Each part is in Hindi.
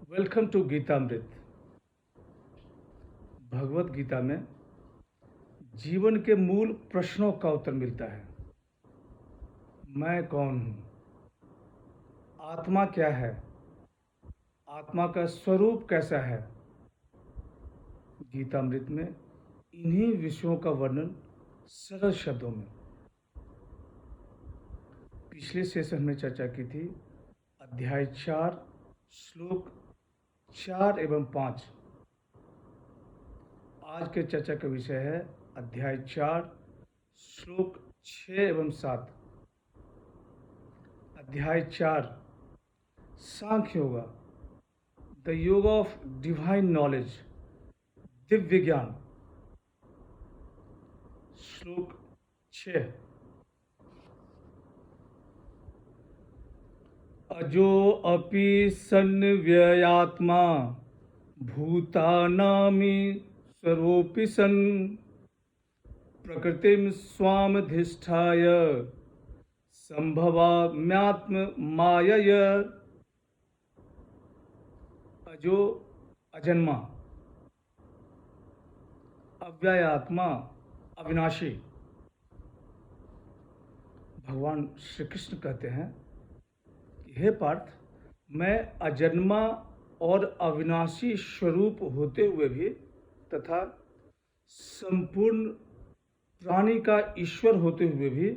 वेलकम टू गीतामृत। भगवत गीता में जीवन के मूल प्रश्नों का उत्तर मिलता है। मैं कौन हूँ? आत्मा क्या है? आत्मा का स्वरूप कैसा है? गीतामृत में इन्हीं विषयों का वर्णन सरल शब्दों में। पिछले सेशन में चर्चा की थी अध्याय 4 श्लोक 4 एवं 5। आज के चर्चा का विषय है अध्याय 4 श्लोक 6 एवं 7। अध्याय 4 सांख्य योगा, द योग ऑफ डिवाइन नॉलेज, दिव्य ज्ञान। श्लोक 6। अजो अपि सन् व्ययात्मा भूतानामि सर्वोऽपि सन् प्रकृतिं स्वामधिष्ठाय संभवाम्यात्म मायय। अजो अजन्मा, अव्यय आत्मा अविनाशी। भगवान श्री कृष्ण कहते हैं कि हे पार्थ, मैं अजन्मा और अविनाशी स्वरूप होते हुए भी तथा संपूर्ण प्राणी का ईश्वर होते हुए भी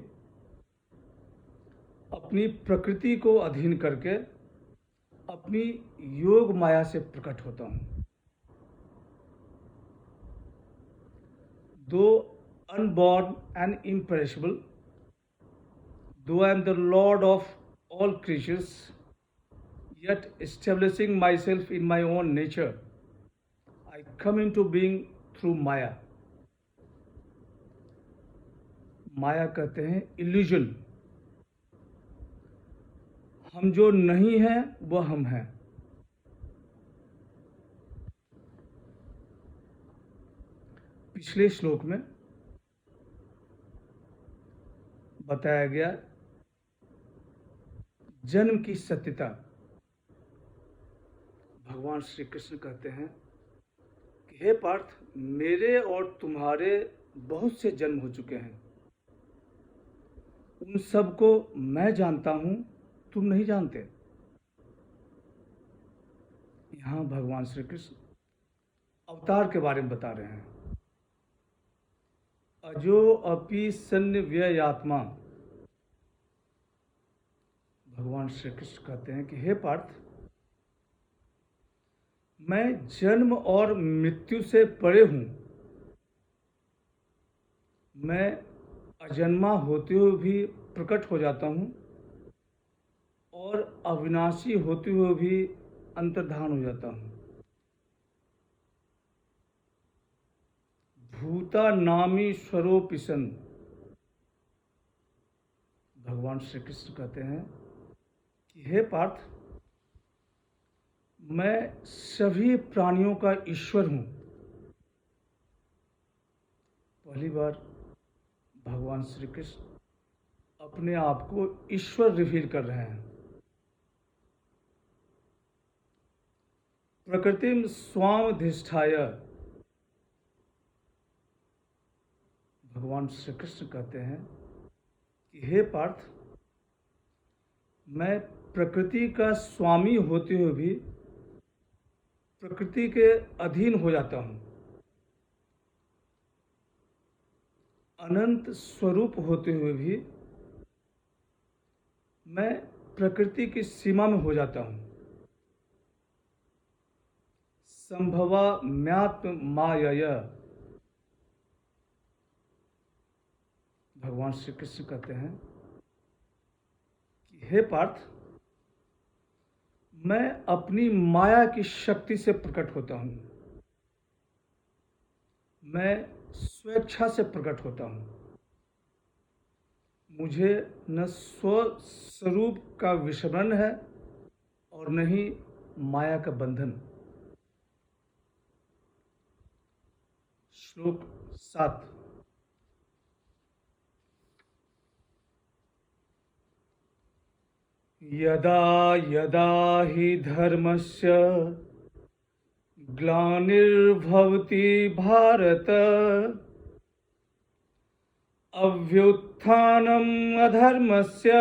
अपनी प्रकृति को अधीन करके अपनी योग माया से प्रकट होता हूँ। दो unborn and imperishable, though I am the Lord of all creatures, yet establishing myself in my own nature, I come into being through Maya. माया कहते हैं इल्यूजन। हम जो नहीं हैं वह हम हैं। पिछले श्लोक में बताया गया जन्म की सत्यता। भगवान श्री कृष्ण कहते हैं कि हे पार्थ, मेरे और तुम्हारे बहुत से जन्म हो चुके हैं। उन सब को मैं जानता हूं, तुम नहीं जानते। यहां भगवान श्री कृष्ण अवतार के बारे में बता रहे हैं। अजो अपि सन् व्ययात्मा। भगवान श्री कृष्ण कहते हैं कि हे पार्थ, मैं जन्म और मृत्यु से परे हूं। मैं अजन्मा होते हुए भी प्रकट हो जाता हूं और अविनाशी होते हुए भी अंतर्धान हो जाता हूं। भूता नामी स्वरूपिसन। भगवान श्री कृष्ण कहते हैं कि हे पार्थ, मैं सभी प्राणियों का ईश्वर हूं। पहली बार भगवान श्री कृष्ण अपने आप को ईश्वर रिवील कर रहे हैं। प्रकृतिम स्वामधिष्ठाय। भगवान श्री कृष्ण कहते हैं कि हे पार्थ, मैं प्रकृति का स्वामी होते हुए भी प्रकृति के अधीन हो जाता हूं। अनंत स्वरूप होते हुए भी मैं प्रकृति की सीमा में हो जाता हूं। संभवा म्यात्म मायय। भगवान श्री कृष्ण कहते हैं कि हे पार्थ, मैं अपनी माया की शक्ति से प्रकट होता हूं। मैं स्वेच्छा से प्रकट होता हूं। मुझे न स्वस्वरूप का विस्मरण है और न ही माया का बंधन। श्लोक 7। यदा यदा हि धर्मस्य ग्लानिर्भवति भारत अभ्युत्थानम् अधर्मस्य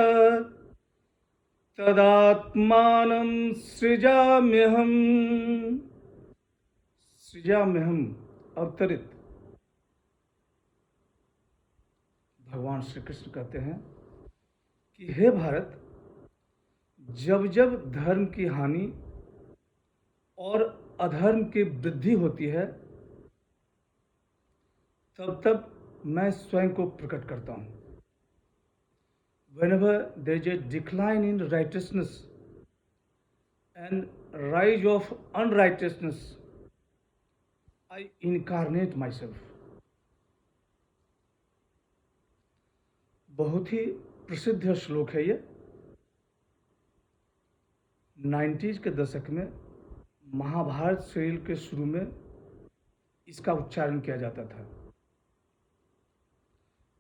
तदात्मानं सृजाम्यहम्। सृजाम्यहम् अवतरित। भगवान श्री कृष्ण कहते हैं कि हे भारत, जब जब धर्म की हानि और अधर्म की वृद्धि होती है, तब तब मैं स्वयं को प्रकट करता हूँ। Whenever there is a decline in righteousness and rise of unrighteousness, I incarnate myself. बहुत ही प्रसिद्ध श्लोक है ये। 90s के दशक में महाभारत सीरियल के शुरू में इसका उच्चारण किया जाता था।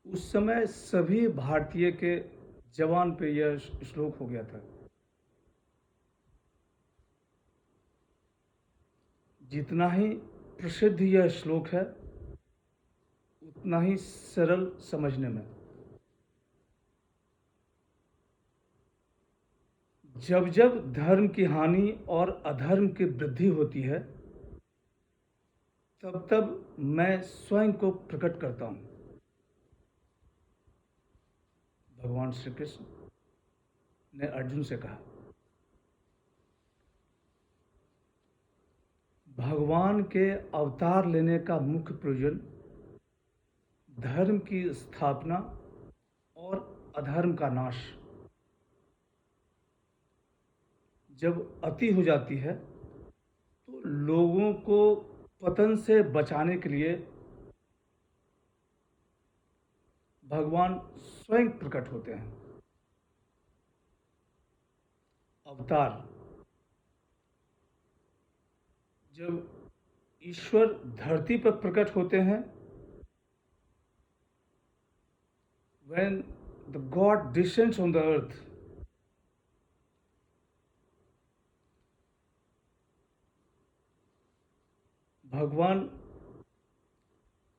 उस समय सभी भारतीय के जवान पे यह श्लोक हो गया था। जितना ही प्रसिद्ध यह श्लोक है, उतना ही सरल समझने में। जब जब धर्म की हानि और अधर्म की वृद्धि होती है, तब तब मैं स्वयं को प्रकट करता हूँ। भगवान श्री कृष्ण ने अर्जुन से कहा। भगवान के अवतार लेने का मुख्य प्रयोजन धर्म की स्थापना और अधर्म का नाश। जब अति हो जाती है तो लोगों को पतन से बचाने के लिए भगवान स्वयं प्रकट होते हैं। अवतार, जब ईश्वर धरती पर प्रकट होते हैं, when the God descends on the earth, भगवान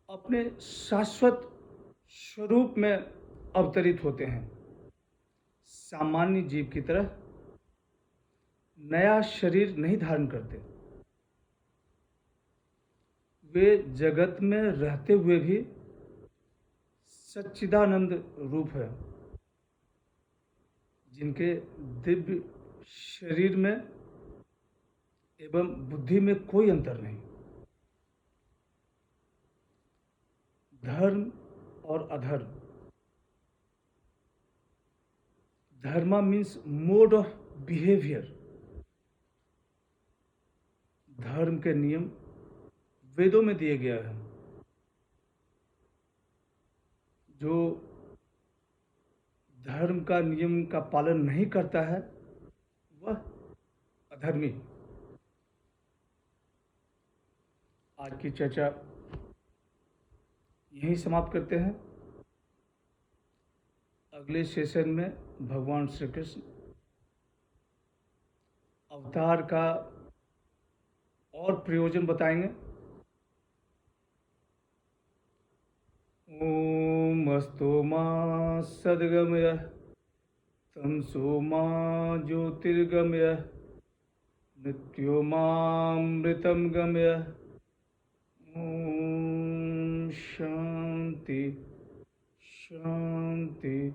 अपने शाश्वत स्वरूप में अवतरित होते हैं। सामान्य जीव की तरह नया शरीर नहीं धारण करते। वे जगत में रहते हुए भी सच्चिदानंद रूप है, जिनके दिव्य शरीर में एवं बुद्धि में कोई अंतर नहीं। धर्म और अधर्म। धर्म मीन्स मोड ऑफ बिहेवियर। धर्म के नियम वेदों में दिए गया है। जो धर्म का नियम का पालन नहीं करता है, वह अधर्मी। आज की चर्चा यहीं समाप्त करते हैं। अगले सेशन में भगवान श्री कृष्ण अवतार का और प्रयोजन बताएंगे। ओम अस्तु मा सद्गमय तमसो मा ज्योतिर्गमय मृत्यो मामृतं गमय। ओम शांति शांति।